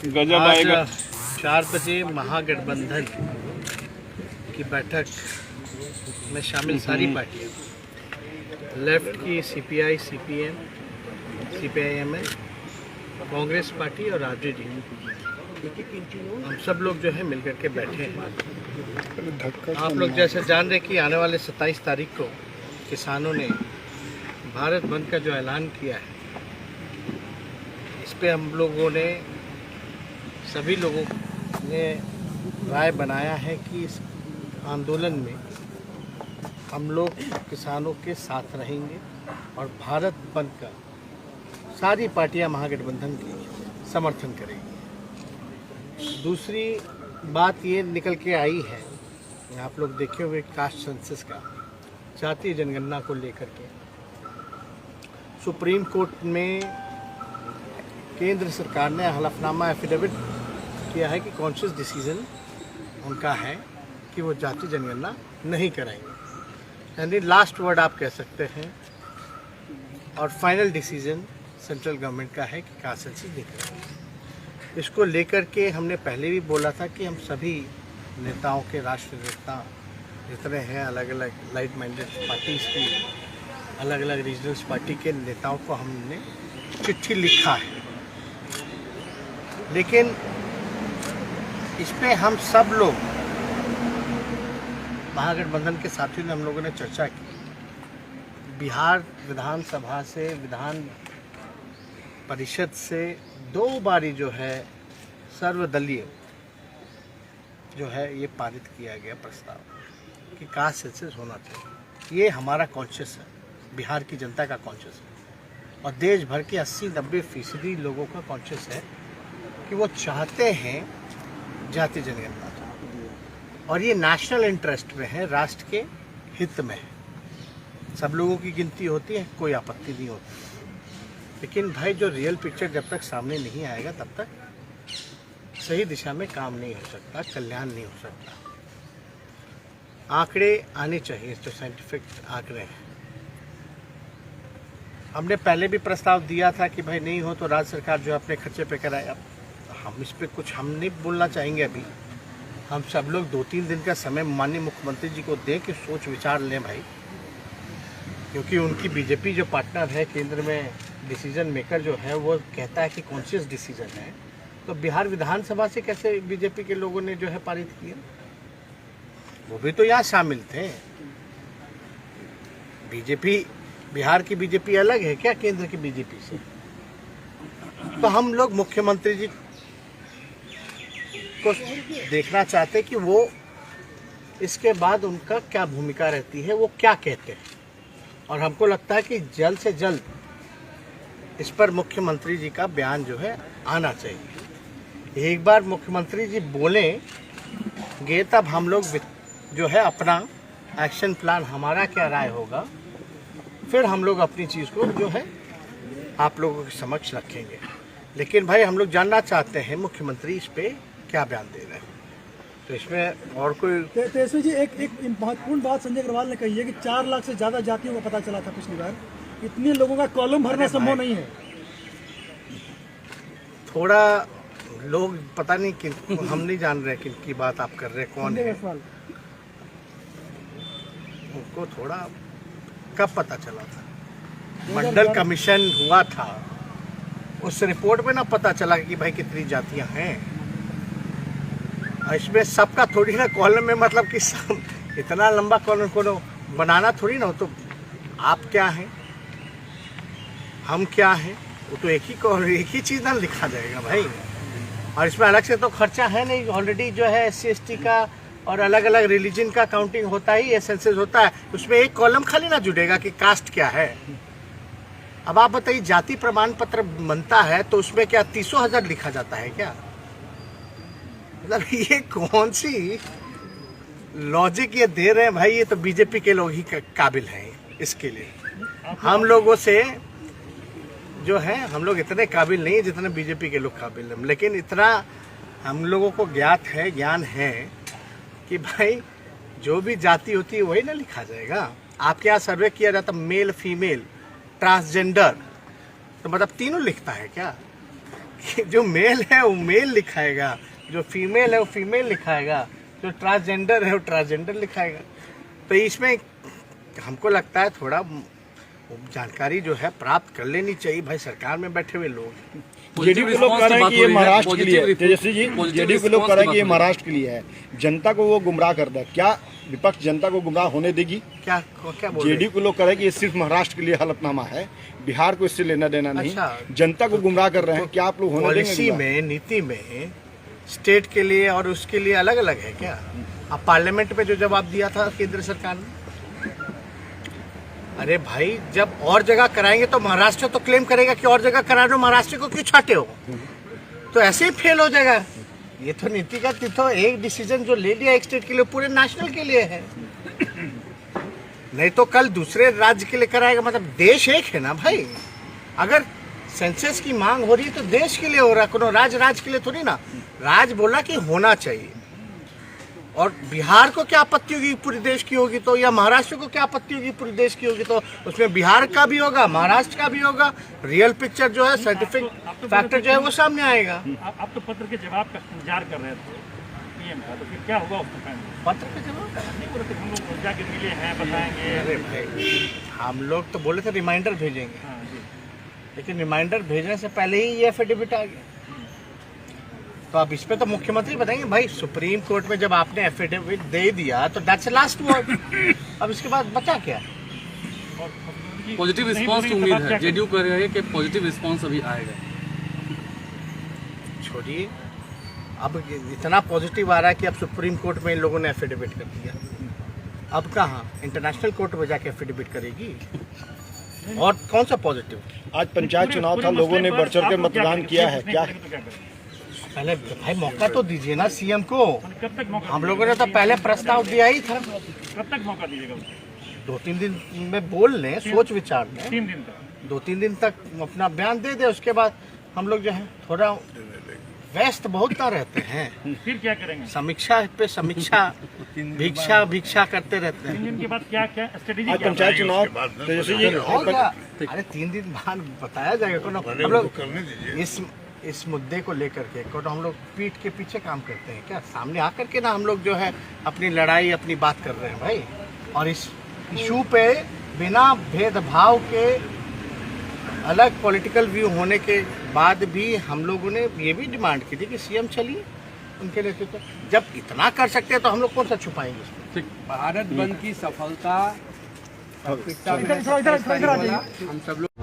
गजब आएगा। 4 बजे महागठबंधन की बैठक में शामिल सारी पार्टियां, लेफ्ट की CPI, CPM, CPIML, Congress party और आरजेडी, हम सब लोग जो है मिलकर के बैठे हैं। आप लोग जैसे जान रहे कि आने वाले 27 तारीख को किसानों ने भारत बंद का जो ऐलान किया है, इस पे हम लोगों ने, सभी लोगों ने राय बनाया है कि इस आंदोलन में हम लोग किसानों के साथ रहेंगे और भारत बंद का सारी पार्टियां महागठबंधन की समर्थन करेंगी। दूसरी बात ये निकल के आई है, आप लोग देखे हुए कास्ट सेंसस का, जातीय जनगणना को लेकर के सुप्रीम कोर्ट में केंद्र सरकार ने हलफनामा एफिडेविट किया है कि कॉन्शियस डिसीजन उनका है कि वो जातीय जनगणना नहीं कराएंगे, यानी लास्ट वर्ड आप कह सकते हैं, और फाइनल डिसीजन सेंट्रल गवर्नमेंट का है कि कास्ट सेंसस नहीं कराएंगे। इसको लेकर के हमने पहले भी बोला था कि हम सभी नेताओं के, राष्ट्रीय नेता जितने हैं, अलग अलग लाइट माइंडेड पार्टीज की, अलग अलग रीजनल्स पार्टी के नेताओं को हमने चिट्ठी लिखा है, लेकिन इस पे हम सब लोग महागठबंधन के साथियों ने, हम लोगों ने चर्चा की। बिहार विधानसभा से, विधान परिषद से 2 बारी जो है सर्वदलीय जो है ये पारित किया गया प्रस्ताव कि कास्ट सेंसस होना चाहिए। ये हमारा कॉन्शियस है, बिहार की जनता का कॉन्शियस है, और देश भर के 80-90% लोगों का कॉन्शियस है कि वो चाहते हैं जातीय जनगणना, और ये नेशनल इंटरेस्ट में है, राष्ट्र के हित में है। सब लोगों की गिनती होती है, कोई आपत्ति नहीं होती, लेकिन भाई जो रियल पिक्चर जब तक सामने नहीं आएगा तब तक सही दिशा में काम नहीं हो सकता, कल्याण नहीं हो सकता। आंकड़े आने चाहिए, जो साइंटिफिक आंकड़े हैं। हमने पहले भी प्रस्ताव दिया था कि भाई नहीं हो तो राज्य सरकार जो अपने खर्चे पे कराए। अब हम इस पे कुछ हम नहीं बोलना चाहेंगे अभी, हम सब लोग 2-3 दिन का समय माननीय मुख्यमंत्री जी को दें कि सोच विचार लें भाई, क्योंकि उनकी बीजेपी जो पार्टनर है केंद्र में, डिसीजन मेकर जो है, वो कहता है कि कॉन्शियस डिसीजन है, तो बिहार विधानसभा से कैसे बीजेपी के लोगों ने जो है पारित किया? वो भी तो यहाँ शामिल थे। बीजेपी, बिहार की बीजेपी अलग है क्या केंद्र की बीजेपी से? तो हम लोग मुख्यमंत्री जी को देखना चाहते कि वो इसके बाद उनका क्या भूमिका रहती है, वो क्या कहते हैं, और हमको लगता है कि जल्द से जल्द इस पर मुख्यमंत्री जी का बयान जो है आना चाहिए। एक बार मुख्यमंत्री जी बोलेंगे तब हम लोग जो है अपना एक्शन प्लान, हमारा क्या राय होगा, फिर हम लोग अपनी चीज़ को जो है आप लोगों के समक्ष रखेंगे। लेकिन भाई हम लोग जानना चाहते हैं मुख्यमंत्री इस पे क्या बयान दे रहे हैं। तो इसमें और कोई तेजस्वी जी, एक महत्वपूर्ण बात संजय अग्रवाल ने कही है कि 4 लाख से ज़्यादा जातियों का पता चला था पिछली बार, इतने लोगों का कॉलम भरना संभव नहीं है। थोड़ा लोग पता नहीं किन, हम नहीं जान रहे किन की बात आप कर रहे हैं, कौन है उनको, थोड़ा कब पता चला था? मंडल कमीशन हुआ था, उस रिपोर्ट में ना पता चला कि भाई कितनी जातियां हैं। इसमें सबका थोड़ी ना कॉलम में, मतलब कि सब इतना लंबा कॉलम को बनाना थोड़ी ना हो। तो आप क्या हैं, हम क्या हैं, वो तो एक ही चीज़ ना लिखा जाएगा भाई। और इसमें अलग से तो खर्चा है नहीं, ऑलरेडी जो है SC/ST का और अलग अलग रिलीजन का काउंटिंग होता ही है, सेंसस होता है, उसमें एक कॉलम खाली ना जुड़ेगा कि कास्ट क्या है। अब आप बताइए, जाति प्रमाण पत्र बनता है तो उसमें क्या 300,000 लिखा जाता है क्या? मतलब ये कौन सी लॉजिक ये दे रहे हैं भाई? ये तो बीजेपी के लोग ही काबिल हैं इसके लिए। हम लोगों से जो है, हम लोग इतने काबिल नहीं है जितने बीजेपी के लोग काबिल हैं, लेकिन इतना हम लोगों को ज्ञान है कि भाई जो भी जाति होती है वही ना लिखा जाएगा। आपके यहाँ सर्वे किया जाता मेल, फीमेल, ट्रांसजेंडर, तो मतलब तीनों लिखता है क्या? कि जो मेल है वो मेल लिखाएगा, जो फीमेल है वो फीमेल लिखाएगा, जो ट्रांसजेंडर है वो ट्रांसजेंडर लिखाएगा। तो इसमें हमको लगता है थोड़ा जानकारी जो है प्राप्त कर लेनी चाहिए भाई, सरकार में बैठे हुए लोग। जेडीयू के लोग कह रहे हैं कि ये महाराष्ट्र के लिए, तेजस्वी जी, जेडीयू के लोग कह रहे हैं कि ये महाराष्ट्र के लिए है, जनता को वो गुमराह करता है। क्या विपक्ष जनता को गुमराह होने देगी? क्या क्या बोल रहे हैं? जेडीयू के लोग कह रहे हैं कि ये सिर्फ महाराष्ट्र के लिए हलफनामा है, बिहार को इससे लेना देना नहीं। अच्छा। जनता को गुमराह कर रहे हैं, क्या आप लोग होने देंगे? पॉलिसी में, नीति में स्टेट के लिए और उसके लिए अलग अलग है क्या? अब पार्लियामेंट में जो जवाब दिया था केंद्र सरकार ने, अरे भाई जब और जगह कराएंगे तो महाराष्ट्र तो क्लेम करेगा कि और जगह करा रहे हो, महाराष्ट्र को क्यों छाटे हो? तो ऐसे ही फेल हो जाएगा। ये तो नीतिगत तो एक डिसीजन जो ले लिया एक स्टेट के लिए पूरे नेशनल के लिए है, नहीं तो कल दूसरे राज्य के लिए कराएगा। मतलब देश एक है ना भाई, अगर सेंसस की मांग हो रही है तो देश के लिए हो रहा है, कोनो राज्य के लिए थोड़ी ना। राज बोला कि होना चाहिए, और बिहार को क्या आपत्ति होगी पूरे देश की होगी तो, या महाराष्ट्र को क्या आपत्ति होगी पूरे देश की होगी तो, उसमें बिहार का भी होगा, महाराष्ट्र का भी होगा। रियल पिक्चर जो है, साइंटिफिक फैक्टर जो है वो सामने आएगा। आप तो पत्र के जवाब का इंतजार कर रहे थे पीएम का, तो फिर क्या होगा उसका फाइनल? पत्र के जवाब नहीं बोले थे हम लोग जाके मिले हैं, बताएंगे। अरे भाई हम लोग तो बोले थे रिमाइंडर भेजेंगे, हाँ जी। लेकिन रिमाइंडर भेजने से पहले ही ये एफिडेविट आ गया। तो अब इस पे तो मुख्यमंत्री बताएंगे भाई, सुप्रीम कोर्ट में जब आपने एफिडेविट दे दिया तो दैट्स लास्ट वर्ड। अब इसके बाद बचा क्या? पॉजिटिव रिस्पांस की उम्मीद है, जेडीयू कह रही है कि पॉजिटिव रिस्पांस अभी आएगा। छोड़िए, अब इतना पॉजिटिव आ रहा है कि अब सुप्रीम कोर्ट में इन लोगों ने एफिडेविट कर दिया, अब कहाँ इंटरनेशनल कोर्ट में जाके एफिडेविट करेगी? और कौन सा पॉजिटिव? आज पंचायत चुनाव था, लोगों ने बढ़ चढ़ के मतदान किया है, क्या पहले भाई मौका तो दीजिए ना सीएम को। कब तक मौका? हम लोगों ने तो पहले प्रस्ताव दिया ही था। कब तक मौका दीजिएगा उसको? 2-3 दिन में बोल लें, सोच विचार लें, 3 दिन तक। 2-3 दिन तक अपना बयान दे दे। उसके बाद हम लोग जो है थोड़ा व्यस्त बहुत ना रहते हैं, फिर क्या करेंगे? समीक्षा पे समीक्षा, भिक्षा करते रहते 3 हैं। दिन के बाद क्या स्ट्रेटेजी? आज पंचायत चुनाव, तेजस्वी जी, होगा। अरे 3 दिन बाद बताया जाएगा। कौन हम लोग इस मुद्दे को लेकर के कौन हम लोग पीठ के पीछे काम करते हैं क्या? सामने आकर के ना हम लोग जो है अपनी लड़ाई, अपनी बात कर रहे हैं भाई। और इस इशू पे बिना भेदभाव के, अलग पॉलिटिकल व्यू होने के बाद भी हम लोगों ने ये भी डिमांड की थी कि सीएम चलिए उनके नेतृत्व। जब इतना कर सकते हैं तो हम लोग कौन सा छुपाएंगे इसमें? भारत बंद की सफलता इधर आ जाइए। हम सब लोग